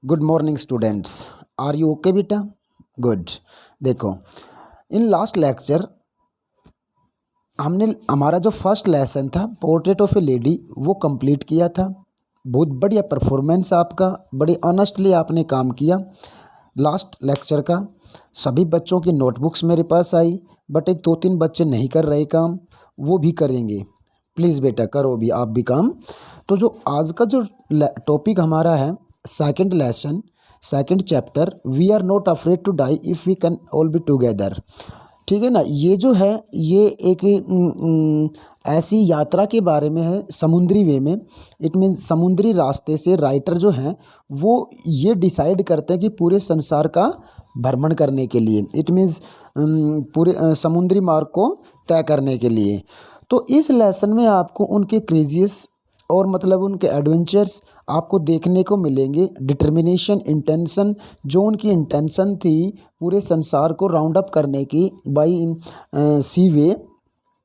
Good morning students. Are you okay बेटा? Good. देखो, in last lecture हमने हमारा जो फर्स्ट लेसन था पोर्ट्रेट ऑफ ए लेडी वो कंप्लीट किया था। बहुत बढ़िया परफॉर्मेंस आपका, बड़ी ऑनेस्टली आपने काम किया। लास्ट लेक्चर का सभी बच्चों की नोटबुक्स मेरे पास आई, बट एक दो तीन बच्चे नहीं कर रहे काम, वो भी करेंगे। प्लीज़ बेटा करो भी आप भी काम। तो जो आज का जो टॉपिक हमारा है, second lesson, second chapter, we are not afraid to die if we can all be together. ठीक है ना। ये जो है ये एक ऐसी यात्रा के बारे में है समुद्री वे में। इट मीन्स समुद्री रास्ते से राइटर जो हैं वो ये डिसाइड करते हैं कि पूरे संसार का भ्रमण करने के लिए, इट मीन्स पूरे समुद्री मार्ग को तय करने के लिए। तो इस लेसन में आपको उनके क्रेजियस और मतलब उनके एडवेंचर्स आपको देखने को मिलेंगे। डिटर्मिनेशन, इंटेंशन, जो उनकी इंटेंशन थी पूरे संसार को राउंड अप करने की by sea way,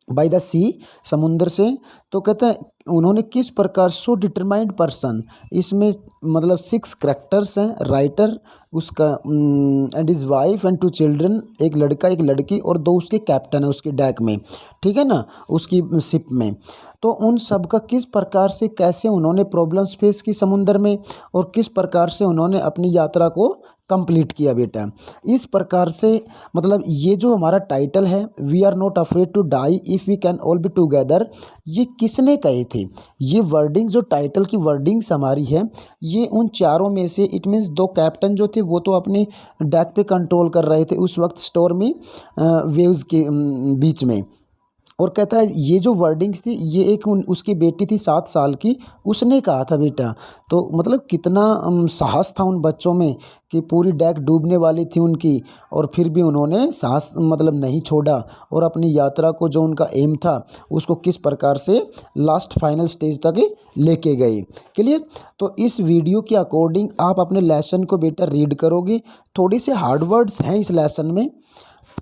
by the sea, समुंदर से। तो कहते हैं उन्होंने किस प्रकार, सो डिटरमाइंड पर्सन, इसमें मतलब 6 करेक्टर्स हैं। राइटर, उसका and his wife and 2 children, एक लड़का एक लड़की और 2 उसके कैप्टन है उसके डेक में, ठीक है ना, उसकी शिप में। तो उन सब का किस प्रकार से कैसे उन्होंने प्रॉब्लम्स फेस की समुंदर में और किस प्रकार से उन्होंने अपनी यात्रा को कंप्लीट किया बेटा। इस प्रकार से मतलब ये जो हमारा टाइटल है we are not afraid to die if we can all be together, ये किसने कहे थे? ये वर्डिंग जो टाइटल की वर्डिंग्स हमारी है, ये उन चारों में से, इट मीन्स 2 कैप्टन जो थे वो तो अपने डेक पे कंट्रोल कर रहे थे उस वक्त स्टॉर्मी वेव्स के बीच में। और कहता है ये जो वर्डिंग्स थी ये एक उसकी बेटी थी 7 साल की, उसने कहा था बेटा। तो मतलब कितना साहस था उन बच्चों में कि पूरी डेक डूबने वाली थी उनकी, और फिर भी उन्होंने साहस मतलब नहीं छोड़ा और अपनी यात्रा को जो उनका एम था उसको किस प्रकार से लास्ट फाइनल स्टेज तक लेके गए। क्लियर? तो इस वीडियो के अकॉर्डिंग आप अपने लेसन को बेटा रीड करोगे। थोड़ी से हार्ड वर्ड्स हैं इस लेसन में।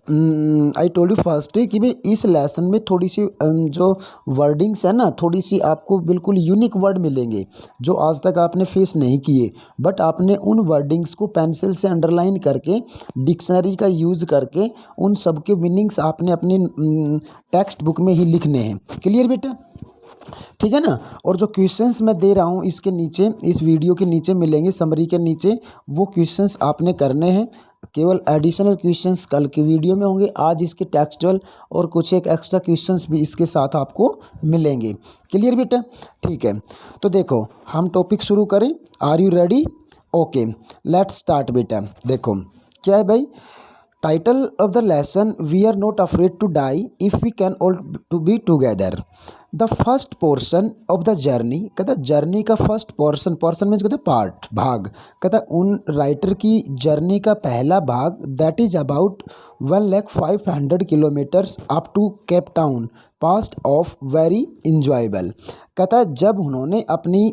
आई टोल्ड यू फर्स्ट कि भाई इस लेसन में थोड़ी सी जो वर्डिंग्स है ना, थोड़ी सी आपको बिल्कुल यूनिक वर्ड मिलेंगे जो आज तक आपने फेस नहीं किए, बट आपने उन वर्डिंग्स को पेंसिल से अंडरलाइन करके डिक्शनरी का यूज़ करके उन सब के मीनिंग्स आपने अपनी टेक्स्ट बुक में ही लिखने हैं। क्लियर बेटा? ठीक है ना। और जो क्वेश्चंस मैं दे रहा हूँ इसके नीचे, इस वीडियो के नीचे मिलेंगे, समरी के नीचे, वो क्वेश्चंस आपने करने हैं। केवल एडिशनल क्वेश्चंस कल की वीडियो में होंगे, आज इसके टेक्सचुअल और कुछ एक एक्स्ट्रा क्वेश्चंस भी इसके साथ आपको मिलेंगे। क्लियर बेटा? ठीक है, तो देखो हम टॉपिक शुरू करें। Are you ready? Okay, let's start बेटा। देखो क्या है भाई, title of the lesson, we are not afraid to die if we can all to be together. The first portion of the journey, कहता जर्नी का फर्स्ट पोर्शन, पोर्शन मीन्स कहते part, भाग, कहता उन राइटर की जर्नी का पहला भाग, that is about 1,05,000 kilometres up to Cape Town, past of very enjoyable. कहता जब उन्होंने अपनी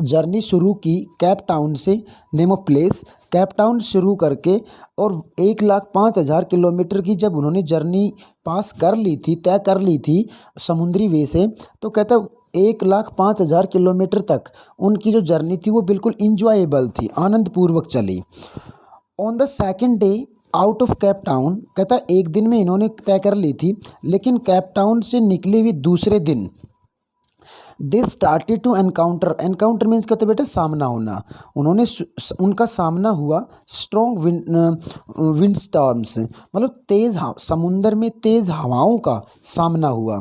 जर्नी शुरू की कैप टाउन से, name of place Cape Town शुरू करके, और 1,05,000 किलोमीटर की जब उन्होंने जर्नी पास कर ली थी, तय कर ली थी समुद्री वे से, तो कहता 1,05,000 किलोमीटर तक उनकी जो जर्नी थी वो बिल्कुल इंजॉयबल थी, आनंदपूर्वक चली। On the second day out of Cape Town, कहता एक दिन में इन्होंने तय कर ली थी, लेकिन कैप टाउन से निकले हुए दूसरे दिन they started to encounter, encounter means कहते बेटा सामना होना, उन्होंने उनका सामना हुआ स्ट्रॉन्ग विंड स्टॉर्म्स, मतलब तेज़ समुंदर में तेज़ हवाओं का सामना हुआ।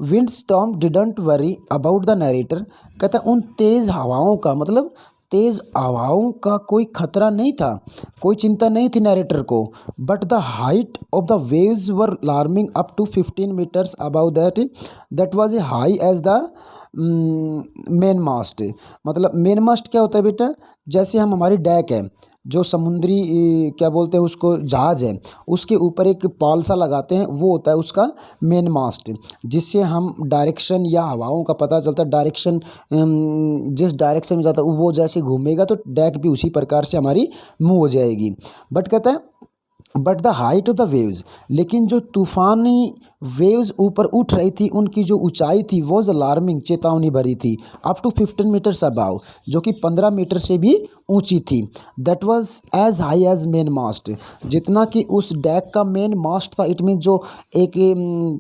Wind storm didn't worry about the narrator, कहता उन तेज़ हवाओं का मतलब तेज़ हवाओं का कोई खतरा नहीं था, कोई चिंता नहीं थी नरेटर को। But the height of the waves were alarming up to 15 metres about that was a high as the main mast. मतलब मेन मास्ट क्या होता है बेटा? जैसे हम हमारी डेक है जो समुद्री क्या बोलते हैं उसको, जहाज़ है, उसके ऊपर एक पाल सा लगाते हैं, वो होता है उसका मेन मास्ट, जिससे हम डायरेक्शन या हवाओं का पता चलता है। डायरेक्शन जिस डायरेक्शन में जाता है वो जैसे घूमेगा तो डेक भी उसी प्रकार से हमारी मूव हो जाएगी। बट कहता है but the height of the waves, लेकिन जो तूफानी वेव्स ऊपर उठ रही थी उनकी जो ऊंचाई थी वो अलार्मिंग, चेतावनी भरी थी। अप टू 15 मीटर्स अबाव, जो कि 15 मीटर से भी ऊंची थी। That was as high as main mast, जितना कि उस डैक का मेन मास्ट था। इट मीन जो एक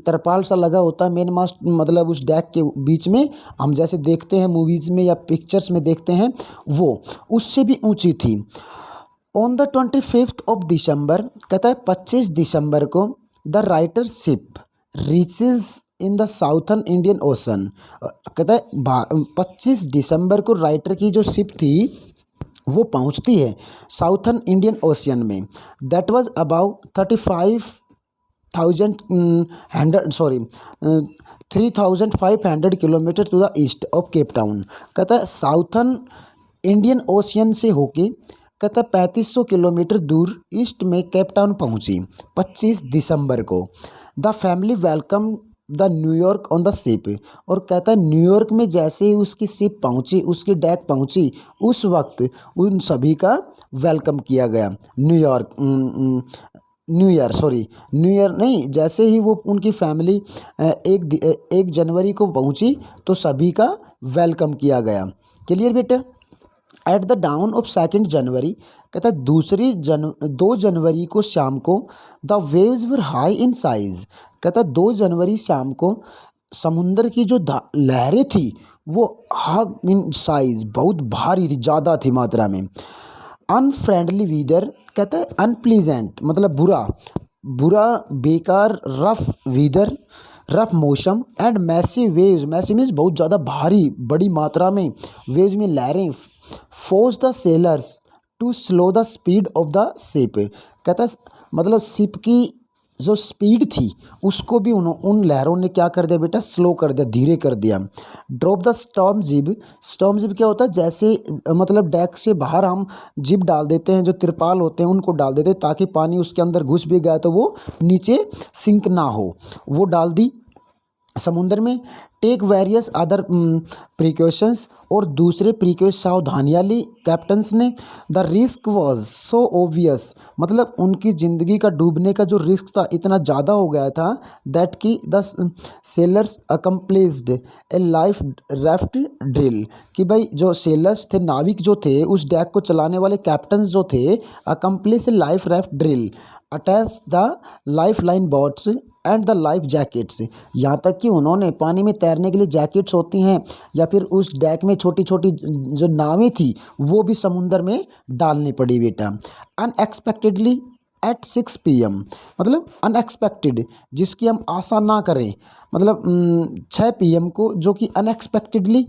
तरपाल सा लगा होता है मेन मास्ट, मतलब उस डैक के बीच में हम जैसे देखते हैं मूवीज़ में या पिक्चर्स में देखते हैं, वो उससे भी ऊंची थी। ऑन द 25 दिसंबर, कहता है 25 दिसंबर को, the writer ship reaches in the southern Indian ocean. कहता है 25 दिसंबर को राइटर की जो शिप थी वो पहुंचती है साउथर्न इंडियन ओशियन में। That was about 3,500 to the east of Cape Town. कहता है साउथर्न इंडियन ओशियन से होके, कहता 3500 किलोमीटर दूर ईस्ट में केप टाउन पहुंची 25 दिसंबर को। The family welcome the New York on the ship. और कहता है न्यूयॉर्क में जैसे ही उसकी शिप पहुंची, उसकी डैक पहुंची, उस वक्त उन सभी का वेलकम किया गया। न्यू ईयर नहीं, जैसे ही वो उनकी फैमिली 1 जनवरी को पहुंची तो सभी का वेलकम किया गया। क्लियर बेटा। एट द डाउन ऑफ 2 जनवरी, कहता है 2 जनवरी को शाम को, the waves were high in size. कहता है 2 जनवरी शाम को समुंदर की जो लहरें थी वो हाई इन साइज, बहुत भारी थी, ज़्यादा थी मात्रा में। अनफ्रेंडली वीदर, कहता है अनप्लीजेंट मतलब बुरा, बेकार, रफ वीदर, रफ मौसम, and massive waves, massive means बहुत ज़्यादा भारी, बड़ी मात्रा में वेव्स में लहरें, force the sailors to slow the speed of the ship. कहता है मतलब शिप की जो स्पीड थी उसको भी उन लहरों ने क्या कर दिया बेटा, स्लो कर दिया, धीरे कर दिया। ड्रॉप द स्टॉर्म जिब। स्टॉर्म जिब क्या होता है, जैसे मतलब डेक से बाहर हम जिब डाल देते हैं, जो तिरपाल होते हैं उनको डाल देते हैं ताकि पानी उसके अंदर घुस भी गया तो वो नीचे सिंक ना हो, वो डाल दी समुंदर में। टेक वेरियस अदर प्रिकॉशंस, और दूसरे प्रिकॉश सावधानियाँ ली कैप्टन्स ने। The risk was so obvious, मतलब उनकी ज़िंदगी का डूबने का जो रिस्क था इतना ज़्यादा हो गया था, दैट कि the sellers accomplished A life raft drill, कि भाई जो सेलर्स थे, नाविक जो थे, उस डैक को चलाने वाले कैप्टन्स जो थे, accomplish life raft drill, attach the life line boats and the life jackets. यहाँ तक कि उन्होंने पानी में तैरने के लिए जैकेट्स होती हैं या फिर उस डैक में छोटी छोटी जो नावें थी वो भी समुंदर में डालनी पड़ी बेटा। अनएक्सपेक्टेडली एट 6 PM, मतलब अनएक्सपेक्टेड जिसकी हम आशा ना करें, मतलब 6 PM को, जो कि unexpectedly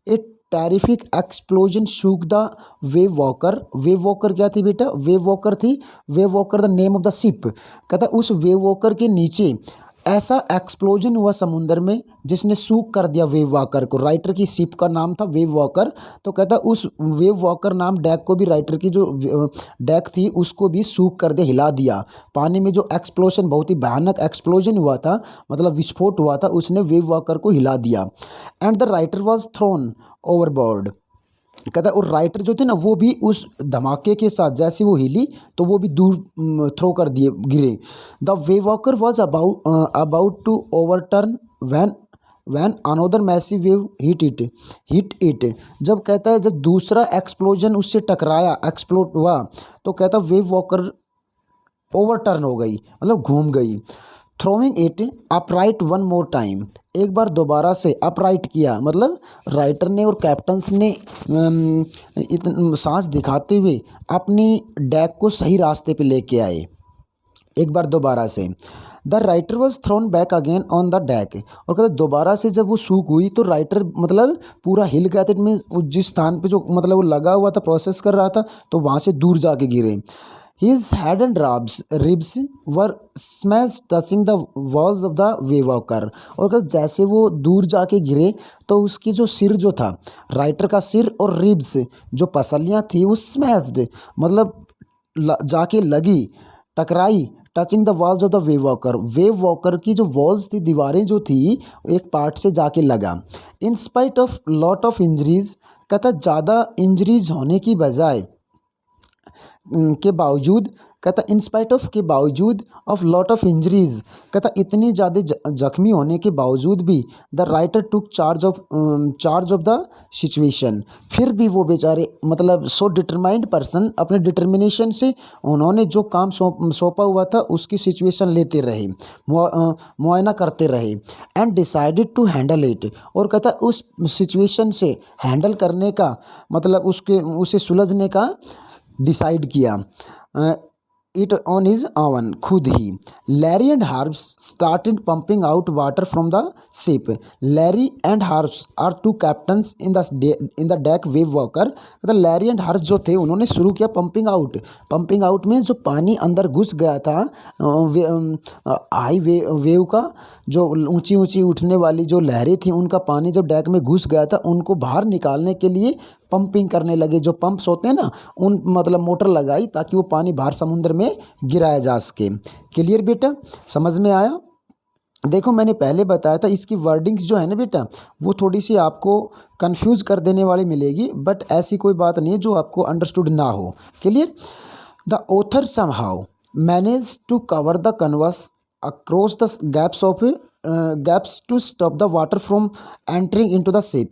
A terrific explosion shook the wave walker. Wave walker क्या थी बेटा, वेव वॉकर थी, wave walker the name of the ship. कहता उस वेव वॉकर के नीचे ऐसा एक्सप्लोजन हुआ समुंदर में जिसने सूक कर दिया वेव वॉकर को। राइटर की शिप का नाम था वेव वॉकर, तो कहता उस वेव वॉकर नाम डैक को भी, राइटर की जो डैक थी उसको भी सूक कर दिया, हिला दिया। पानी में जो एक्सप्लोजन, बहुत ही भयानक एक्सप्लोजन हुआ था, मतलब विस्फोट हुआ था, उसने वेव वॉकर को हिला दिया। And the writer was throne overboard. कहता है और राइटर जो थे ना वो भी उस धमाके के साथ, जैसे वो हिली तो वो भी दूर थ्रो कर दिए, गिरे। The Wave Walker was about to overturn when another massive wave hit it. जब कहता है जब दूसरा एक्सप्लोजन उससे टकराया, एक्सप्लोड हुआ, तो कहता वेव वॉकर ओवरटर्न हो गई, मतलब घूम गई। Throwing it upright one more time, एक बार दोबारा से अपराइट किया, मतलब राइटर ने और कैप्टन्स ने सांस दिखाते हुए अपनी डैक को सही रास्ते पे लेके आए एक बार दोबारा से। The writer was thrown back again on the deck. और कहते दोबारा से जब वो सूख हुई तो राइटर मतलब पूरा हिल गया था, में जिस स्थान पे जो मतलब वो लगा हुआ था, प्रोसेस कर रहा था, तो वहाँ से दूर जाके गिरे। His head and ribs were smashed touching the walls of the Waywalker। और कहते जैसे वो दूर जाके गिरे तो उसकी जो सिर जो था, राइटर का सिर और रिब्स जो पसलियाँ थी वो स्मैश्ड, मतलब जाके लगी, टकराई, touching the walls of the wave walker. Wave walker की जो वॉल्स थी, दीवारें जो थी, एक पार्ट से जाके लगा। In spite of lot of injuries, कहता ज़्यादा इंजरीज होने की बजाय के बावजूद, कहता इन स्पाइट ऑफ के बावजूद ऑफ लॉट ऑफ इंजरीज, कहता इतनी ज़्यादा जख्मी होने के बावजूद भी the writer took charge of the situation, फिर भी वो बेचारे मतलब सो डिटरमाइंड पर्सन अपने डिटर्मिनेशन से उन्होंने जो काम सौंपा हुआ था उसकी सिचुएशन लेते रहे, मुआयना करते रहे, and decided to handle it, और कहता उस सिचुएशन से हैंडल करने का मतलब उसे सुलझने का डिसाइड किया इट ऑन हिज ओवन, खुद ही। Larry and Herbs started pumping out water from the ship. Larry and Herbs are two captains in the deck Wave Walker, मतलब लैरी एंड हार्प्स जो थे उन्होंने शुरू किया पंपिंग आउट में जो पानी अंदर घुस गया था हाई वेव का, जो ऊंची ऊंची उठने वाली जो लहरें थी उनका पानी जब डेक में घुस गया था उनको बाहर निकालने के लिए पंपिंग करने लगे। जो पंप्स होते हैं ना उन मतलब मोटर लगाई ताकि वो पानी बाहर समुद्र में गिराया जा सके। क्लियर बेटा, समझ में आया? देखो मैंने पहले बताया था इसकी वर्डिंग्स जो है ना बेटा वो थोड़ी सी आपको कंफ्यूज कर देने वाली मिलेगी, बट ऐसी कोई बात नहीं है जो आपको अंडरस्टूड ना हो। Clear? The author somehow manage to cover the canvas across the gaps to stop the water from entering into the ship.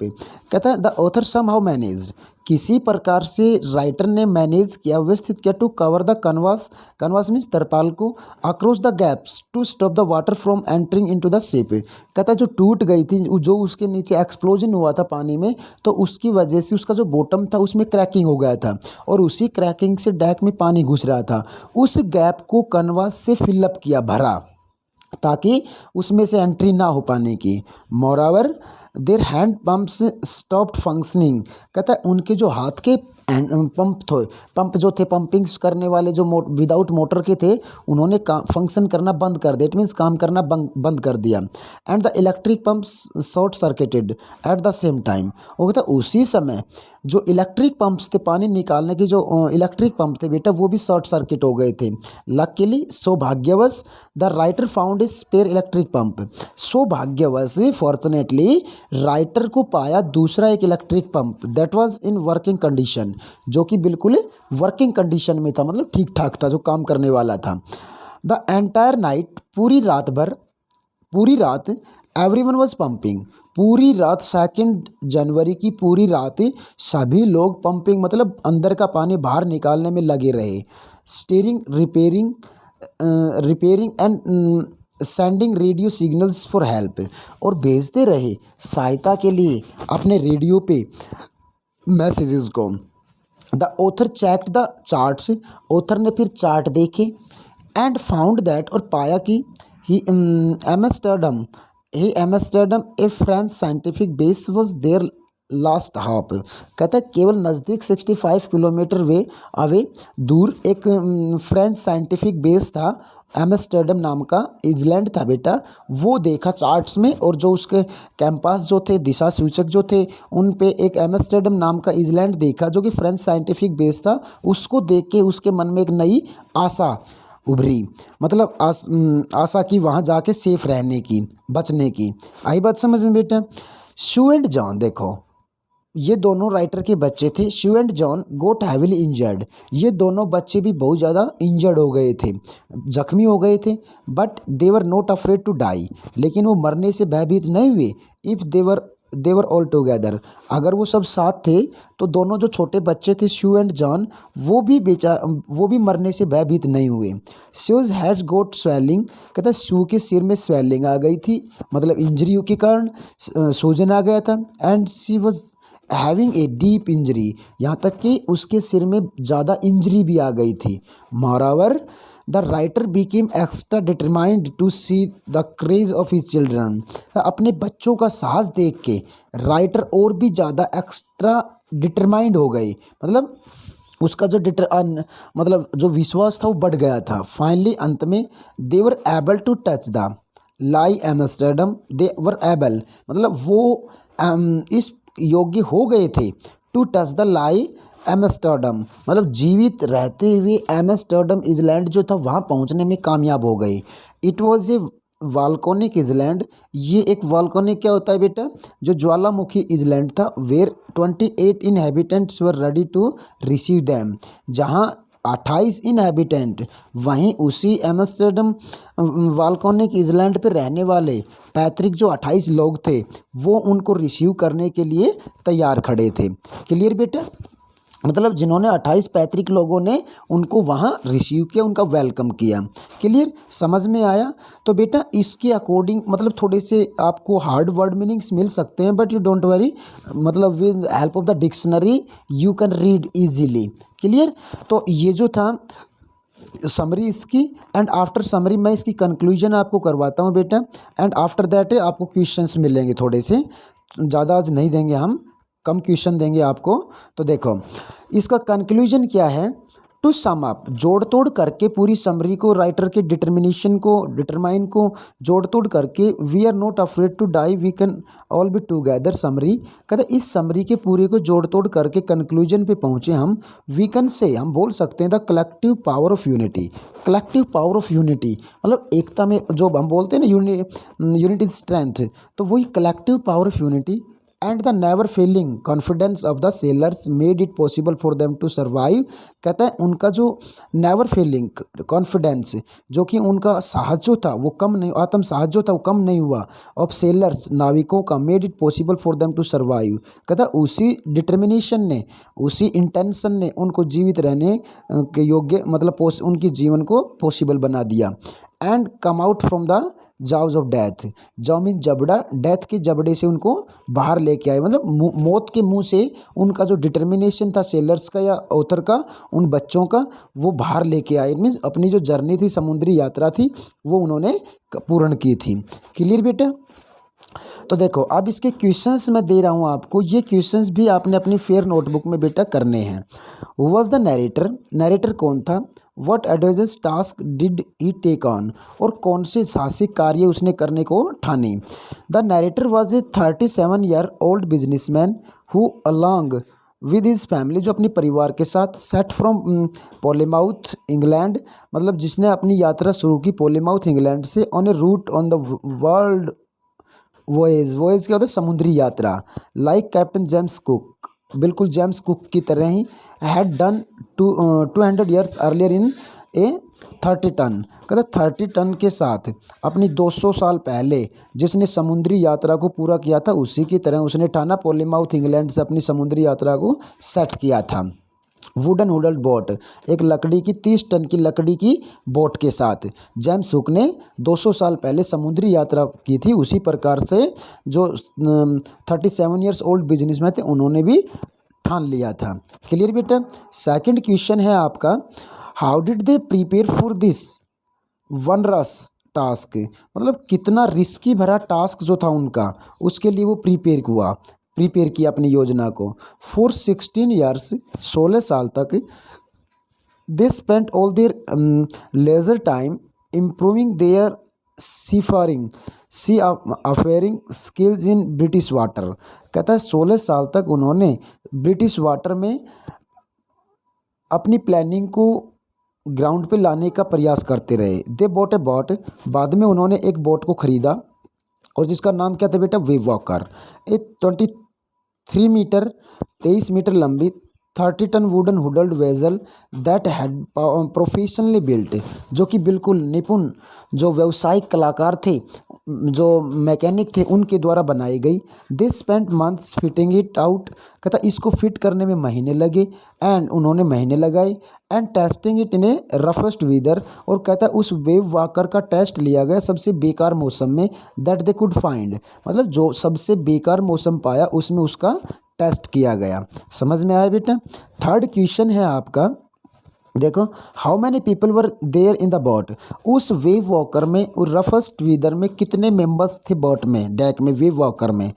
कहता है द ऑथर समहाउ मैनेज, किसी प्रकार से राइटर ने मैनेज किया, व्यवस्थित किया, to cover the canvas means तरपाल को, across the gaps to stop the water from entering into the ship. कहता है जो टूट गई थी, जो उसके नीचे एक्सप्लोजन हुआ था पानी में, तो उसकी वजह से उसका जो बॉटम था उसमें क्रैकिंग हो गया था और उसी क्रैकिंग से डेक में पानी घुस रहा था। उस गैप को कन्वास से फिलअप किया, भरा, ताकि उसमें से एंट्री ना हो पाने की। Moreover their hand pumps stopped functioning, कहता है उनके जो हाथ के पंप जो थे, पंपिंग्स करने वाले जो विदाउट मोटर के थे, उन्होंने फंक्शन करना बंद कर दिया, इट मीन्स काम करना बंद कर दिया। And the electric pumps short circuited at the same time, वो कहता है उसी समय जो इलेक्ट्रिक पंप्स थे, पानी निकालने के जो इलेक्ट्रिक पंप थे बेटा, वो भी शॉर्ट सर्किट हो गए थे। लकीली, सौभाग्यवश, the writer found a spare electric pump, सौभाग्यवश फॉर्चुनेटली राइटर को पाया दूसरा एक electric pump, that was in working condition, जो कि बिल्कुल वर्किंग कंडीशन में था, मतलब ठीक ठाक था, जो काम करने वाला था। द एंटायर नाइट, पूरी रात एवरीवन वाज पंपिंग, पूरी रात 2 जनवरी की पूरी रात सभी लोग पंपिंग मतलब अंदर का पानी बाहर निकालने में लगे रहे। Steering, repairing and sending radio signals for help, और भेजते रहे सहायता के लिए अपने रेडियो पे मैसेजेस को। The author checked the charts, author ने फिर चार्ट देखे, एंड फाउंड दैट, और पाया कि he Amsterdam a French scientific base was there last half, कहता है केवल नज़दीक 65 किलोमीटर अवे दूर एक फ्रेंच साइंटिफिक बेस था, एम्स्टर्डम नाम का आइलैंड था बेटा, वो देखा चार्ट्स में, और जो उसके कैंपास जो थे, दिशा सूचक जो थे, उन पे एक एम्स्टर्डम नाम का आइलैंड देखा जो कि फ्रेंच साइंटिफिक बेस था। उसको देख के उसके मन में एक नई आशा उभरी, मतलब आशा की वहाँ जाके सेफ रहने की, बचने की। आई बात समझ में बेटा? शू एंड जॉन, देखो ये दोनों राइटर के बच्चे थे। Sue and Jon got heavily injured, ये दोनों बच्चे भी बहुत ज़्यादा इंजर्ड हो गए थे, जख्मी हो गए थे। But they were not afraid to die, लेकिन वो मरने से भयभीत नहीं हुए। इफ़ देवर ऑल टुगेदर, अगर वो सब साथ थे तो दोनों जो छोटे बच्चे थे शू एंड जॉन, वो भी मरने से भयभीत नहीं हुए। शूज हैज गोट स्वेलिंग, कहता है शू के सिर में स्वेलिंग आ गई थी, मतलब इंजरी के कारण सूजन आ गया था। And she was having a deep injury, यहाँ तक कि उसके सिर में ज़्यादा इंजरी भी आ गई थी। Moreover the writer became extra determined to see the courage of his children, अपने बच्चों का साहस देख के राइटर और भी ज़्यादा एक्स्ट्रा डिटरमाइंड हो गई, मतलब उसका जो मतलब जो विश्वास था वो बढ़ गया था। फाइनली, अंत में, they were able to touch the lie Amsterdam, they were able मतलब वो इस योग्य हो गए थे, to touch the lie Amsterdam, मतलब जीवित रहते हुए एम्स्टर्डम आइलैंड जो था वहाँ पहुँचने में कामयाब हो गए। It was a volcanic island, ये एक वॉल्केनिक क्या होता है बेटा, जो ज्वालामुखी आइलैंड था। Where 28 inhabitants were ready to receive them, जहाँ 28 इनहैबिटेंट, वहीं उसी एम्स्टर्डम वाल्कोनिक आइलैंड पे रहने वाले पैट्रिक जो 28 लोग थे वो उनको रिसीव करने के लिए तैयार खड़े थे। क्लियर बेटा, मतलब जिन्होंने 28 पैतृक लोगों ने उनको वहाँ रिसीव किया, उनका वेलकम किया। क्लियर, समझ में आया। तो बेटा इसके अकॉर्डिंग मतलब थोड़े से आपको हार्ड वर्ड मीनिंग्स मिल सकते हैं, बट यू डोंट वरी, मतलब with help of the dictionary you can read easily. Clear, तो ये जो था समरी इसकी, एंड आफ्टर समरी मैं इसकी कंक्लूजन आपको करवाता हूँ बेटा, एंड आफ्टर दैट आपको क्वेश्चंस मिलेंगे, थोड़े से ज़्यादा आज नहीं देंगे हम, कम क्वेश्चन देंगे आपको। तो देखो इसका कंक्लूजन क्या है, टू सम अप, जोड़ तोड़ करके पूरी समरी को, राइटर के डिटर्मिनेशन को, डिटरमाइन को जोड़ तोड़ करके, we are not afraid to die we can all be together summary, कहते इस समरी के पूरे को जोड़ तोड़ करके कंक्लूजन पे पहुँचे हम, वी कैन से, हम बोल सकते हैं the collective power of unity. Collective power of unity मतलब एकता में जो हम बोलते हैं ना, यूनिटी स्ट्रेंथ, तो वही collective power of unity and the never failing confidence of the sailors made it possible for them to survive. कहता है उनका जो नेवर फेलिंग कॉन्फिडेंस, जो कि उनका साहस जो था वो कम नहीं, आत्म साहस जो था वो कम नहीं हुआ, ऑफ सेलर्स नाविकों का, made it possible for them to survive. कहता उसी डिटर्मिनेशन ने, उसी इंटेंशन ने उनको जीवित रहने के योग्य, मतलब उनके जीवन को पॉसिबल बना दिया। And come out from the jaws of death, jaw mean जबड़ा, डेथ के जबड़े से उनको बाहर लेके आए, मतलब मौत के मुंह से उनका जो डिटर्मिनेशन था सेलर्स का या ऑथर का, उन बच्चों का, वो बाहर लेके आए। मीन्स अपनी जो जर्नी थी, समुद्री यात्रा थी, वो उन्होंने पूर्ण की थी। क्लियर बेटा, तो देखो अब इसके क्वेश्चंस मैं दे रहा हूँ आपको, ये क्वेश्चंस भी आपने अपनी फेयर नोटबुक में बेटा करने हैं। वॉज द नरेटर, नरेटर कौन था, व्हाट एडवाइजेस task did he take on, और कौन से साहसिक कार्य उसने करने को ठाने। The narrator was a 37 year old businessman who along with his family, जो अपने परिवार के साथ, सेट फ्रॉम पोलेमाउथ इंग्लैंड, मतलब जिसने अपनी यात्रा शुरू की पोलेमाउथ इंग्लैंड से, on a route on the world voyage, voyage क्या होता है, समुद्री यात्रा, लाइक कैप्टन जेम्स कुक, बिल्कुल जेम्स कुक की तरह ही, had done 200 years earlier in a 30 ton, कहता 30 टन के साथ अपनी 200 साल पहले जिसने समुद्री यात्रा को पूरा किया था, उसी की तरह उसने ठाना पोलेमाउथ इंग्लैंड से अपनी समुद्री यात्रा को सेट किया था। वुडन हुडल्ड बोट, एक लकड़ी की 30 टन की लकड़ी की बोट के साथ जेम्स हुक ने 200 साल पहले समुद्री यात्रा की थी, उसी प्रकार से जो 37 ईयर्स ओल्ड बिजनेसमैन थे उन्होंने भी ठान लिया था। क्लियर बेटा, सेकंड क्वेश्चन है आपका, how did they prepare for this onerous task, मतलब कितना रिस्की भरा टास्क जो था उनका, उसके लिए वो प्रिपेयर किया अपनी योजना को। फॉर 16 ईयर्स, 16 साल तक, they spent all their leisure time improving their seafaring skills in British water. कहता है 16 साल तक उन्होंने ब्रिटिश वाटर में अपनी प्लानिंग को ग्राउंड पे लाने का प्रयास करते रहे। दे बॉट ए बोट, बाद में उन्होंने एक बोट को खरीदा, और जिसका नाम क्या था बेटा, Wave Walker. A 23 meter 23 meter लंबी 30 टन wooden hulled vessel that had professionally built, जो कि बिल्कुल निपुण जो व्यावसायिक कलाकार थे, जो मैकेनिक थे, उनके द्वारा बनाई गई। They spent months fitting it out, कहता इसको फिट करने में महीने लगे, एंड उन्होंने महीने लगाए, and testing it in a roughest weather, और कहता उस वेव वॉकर का टेस्ट लिया गया सबसे बेकार मौसम में, दैट दे कुड फाइंड, मतलब जो सबसे बेकार मौसम पाया उसमें उसका टेस्ट किया गया। समझ में आया बेटा। थर्ड क्वेश्चन है आपका, देखो how many people were there in the boat, उस वेव वॉकर में, उस रफेस्ट वेदर में कितने मेंबर्स थे बोट में, डेक में, वेव वॉकर में।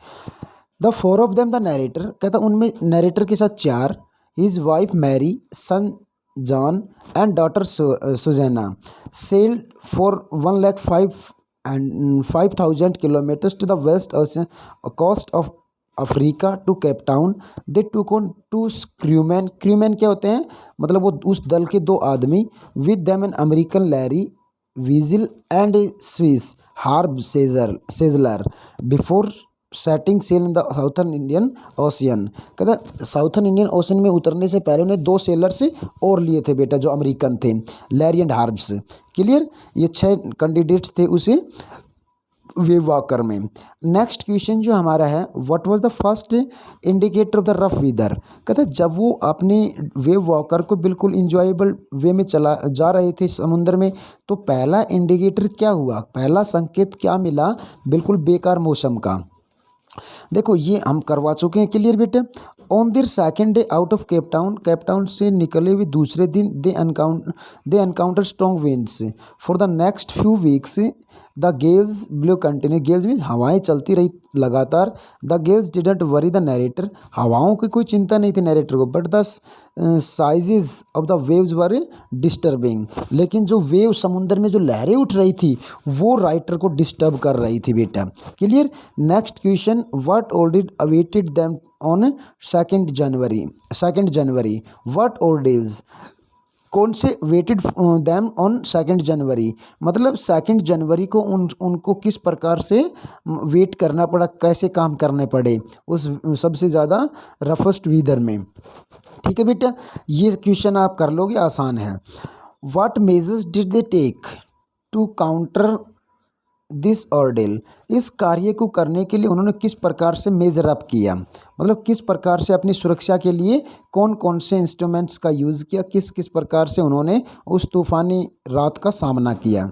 The 4 of them the narrator, कहता उनमें नरेटर के साथ 4, his wife Mary, son John and daughter Suzanne, sailed for 1,05,000 kilometers to the west coast of Africa to Cape Town. They took on 2 crewman, crewman क्या होते हैं, मतलब वो उस दल के 2 आदमी, with them an American Larry Vigil and a Swiss Herb Seigler. Before setting sail in the southern Indian ocean. कहता साउथर्न इंडियन ओशन में उतरने से पहले उन्हें 2 सेलर्स और लिए थे बेटा, जो अमेरिकन थे, लैरी एंड हार्ब्स। क्लियर, ये 6 कैंडिडेट्स थे उसे वेव वॉकर में। नेक्स्ट क्वेश्चन जो हमारा है, what was the first indicator of the rough weather. कहता है जब वो अपने वेव वॉकर को बिल्कुल इंजॉयबल वे में चला जा रहे थे समुद्र में, तो पहला इंडिकेटर क्या हुआ, पहला संकेत क्या मिला, बिल्कुल बेकार मौसम का। देखो ये हम करवा चुके हैं क्लियर बेटे। On their second day out of Cape Town से निकले हुए दूसरे दिन they encounter strong winds for the next few weeks. The gales blow continue, gales means हवाएं चलती रही लगातार। The gales didn't worry the narrator, हवाओं की कोई चिंता नहीं थी नरेटर को, but the sizes of the waves were disturbing, लेकिन जो वेव समुद्र में जो लहरें उठ रही थी वो राइटर को डिस्टर्ब कर रही थी बेटा। Clear. Next question, what ordeal awaited them on 2 January, what ordeals, कौन से वेटेड दैम ऑन 2 जनवरी, मतलब 2 जनवरी को उनको किस प्रकार से वेट करना पड़ा, कैसे काम करने पड़े उस सबसे ज़्यादा रफेस्ट वेदर में। ठीक है बेटा, ये क्वेश्चन आप कर लोगे, आसान है। What measures did they take to counter this ordeal, इस कार्य को करने के लिए उन्होंने किस प्रकार से मेजर अप किया, मतलब किस प्रकार से अपनी सुरक्षा के लिए कौन कौन से इंस्ट्रूमेंट्स का यूज़ किया, किस किस प्रकार से उन्होंने उस तूफ़ानी रात का सामना किया।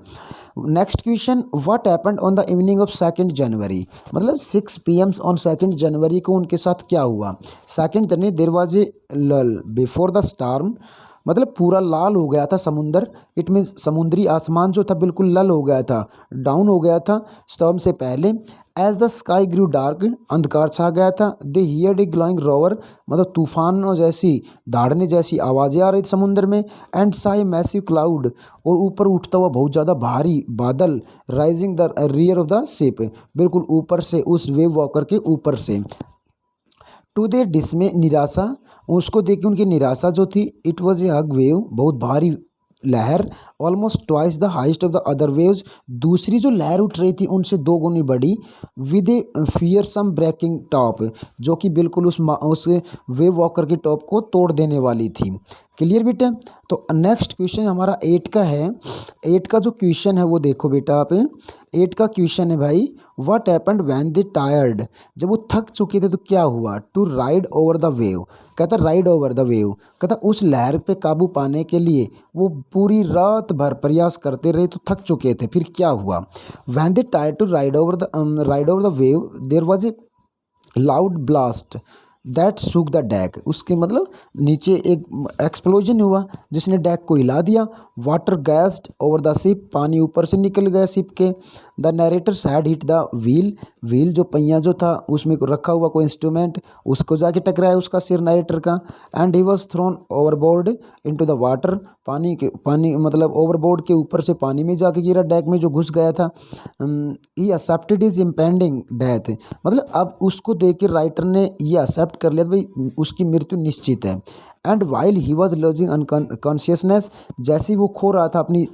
Next question, what happened on the evening of 2 जनवरी, मतलब 6 PM ऑन 2 जनवरी को उनके साथ क्या हुआ। 2 जनवरी देयर वाज ए लल बिफोर द स्टॉर्म, मतलब पूरा लाल हो गया था समुंदर, इट मीन्स समुद्री आसमान जो था बिल्कुल लल हो गया था, डाउन हो गया था स्टॉर्म से पहले। As the sky grew dark, अंधकार छा गया था। They heard a glowing rover, मतलब तूफानों जैसी दहाड़ने जैसी आवाज़ें आ रही थी समुद्र में। एंड सा ए मैसिव क्लाउड, और ऊपर उठता हुआ बहुत ज़्यादा भारी बादल, rising the rear of the ship, बिल्कुल ऊपर से उस वेव वॉकर के ऊपर से। टू देयर डिसमे, निराशा, उसको देख के उनकी निराशा जो थी, it was a hug wave, बहुत भारी लहर, almost twice the highest of the other waves, दूसरी जो लहर उठ रही थी उनसे 2 गुनी बड़ी। With a fearsome breaking top, जो कि बिल्कुल उस वेव वॉकर के टॉप को तोड़ देने वाली थी। क्लियर बेटा। तो नेक्स्ट क्वेश्चन हमारा 8 का है। 8 का जो क्वेश्चन है वो देखो बेटा आप, 8 का क्वेश्चन है भाई, what happened when they tired, जब वो थक चुके थे तो क्या हुआ। To ride over the wave, कहता राइड ओवर द वेव, कहता उस लहर पे काबू पाने के लिए वो पूरी रात भर प्रयास करते रहे तो थक चुके थे, फिर क्या हुआ। When they tried to ride over the wave there was a loud blast that shook the deck, उसके मतलब नीचे एक एक्सप्लोजन हुआ जिसने डेक को हिला दिया। Water gassed over the ship, पानी ऊपर से निकल गया शिप के। The narrator sad hit the wheel जो पहिया जो था उसमें रखा हुआ कोई इंस्ट्रूमेंट, उसको जाके टकराया उसका सिर नरेटर का। And he was throne overboard into the water, पानी मतलब ओवरबोर्ड के ऊपर से पानी में जाके गिरा, डेक में जो घुस गया था। He accepted his impending death, मतलब अब उसको देख के राइटर ने ये एक्सेप्ट कर लिया भाई उसकी मृत्यु निश्चित है। And while he was losing unconsciousness, जैसे वो खो रहा था अपनी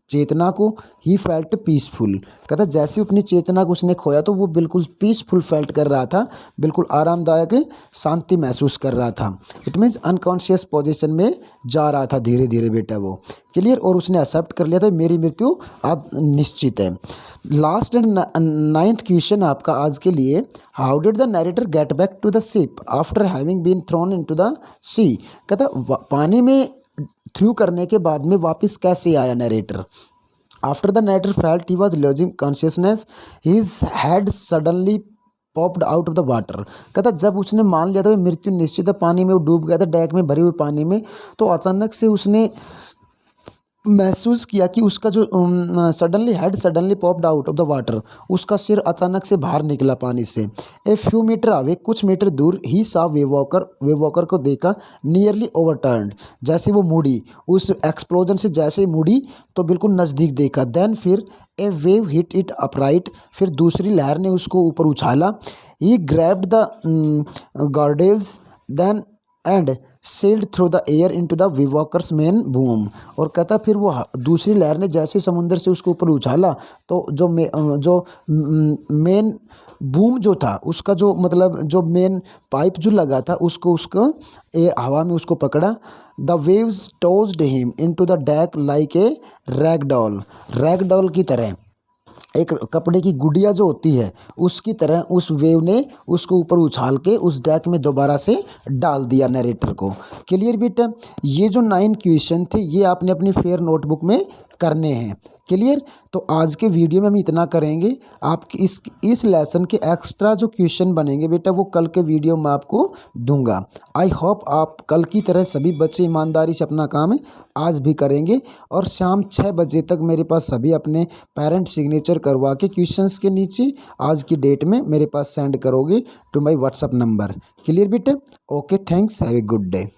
चेतना को, ही फेल्ट पीसफुल, कहता जैसे अपनी चेतना को उसने खोया तो वो बिल्कुल पीसफुल फेल्ट कर रहा था, बिल्कुल आरामदायक शांति महसूस कर रहा था। इट मीन्स अनकॉन्शियस पोजीशन में जा रहा था धीरे धीरे बेटा वो। क्लियर। और उसने एक्सेप्ट कर लिया था मेरी मृत्यु आज निश्चित है। लास्ट एंड 9th क्वेश्चन आपका आज के लिए, how did the narrator get back to the ship after having been thrown into the sea, कहता पानी में थ्रू करने के बाद में वापस कैसे आया narrator. After the narrator felt he was losing consciousness, his head suddenly popped out of the water, कहता जब उसने मान लिया था मृत्यु निश्चित है, पानी में वो डूब गया था डेक में भरे हुए पानी में, तो अचानक से उसने महसूस किया कि उसका जो suddenly popped out of the water, उसका सिर अचानक से बाहर निकला पानी से। ए फ्यू मीटर अवे, कुछ मीटर दूर, ही सा वेव वॉकर को देखा, नियरली ओवरटर्न्ड, जैसे वो मुड़ी उस एक्सप्लोजन से जैसे मुड़ी तो बिल्कुल नज़दीक देखा। देन फिर a wave hit it upright, फिर दूसरी लहर ने उसको ऊपर उछाला। He grabbed the guardrails then and sailed through the air into the Wave Walker's main boom, और कहता फिर वो दूसरी लहर ने जैसे समुंदर से उसको ऊपर उछाला तो जो मेन बूम जो था उसका जो मतलब जो मेन पाइप जो लगा था उसको हवा में उसको पकड़ा। The waves tossed him into the deck like a rag doll की तरह, एक कपड़े की गुड़िया जो होती है उसकी तरह उस वेव ने उसको ऊपर उछाल के उस डेक में दोबारा से डाल दिया नरेटर को। क्लियर बेटा? ये जो 9 क्वेश्चन थे ये आपने अपनी फेयर नोटबुक में करने हैं। क्लियर? तो आज के वीडियो में हम इतना करेंगे। आप इस लेसन के एक्स्ट्रा जो क्वेश्चन बनेंगे बेटा वो कल के वीडियो में आपको दूंगा। आई होप आप कल की तरह सभी बच्चे ईमानदारी से अपना काम आज भी करेंगे और शाम 6 बजे तक मेरे पास सभी अपने पेरेंट सिग्नेचर करवा के क्वेश्चंस के नीचे आज की डेट में मेरे पास सेंड करोगे to my WhatsApp number. Clear बेटा? Okay, thanks, have a good day.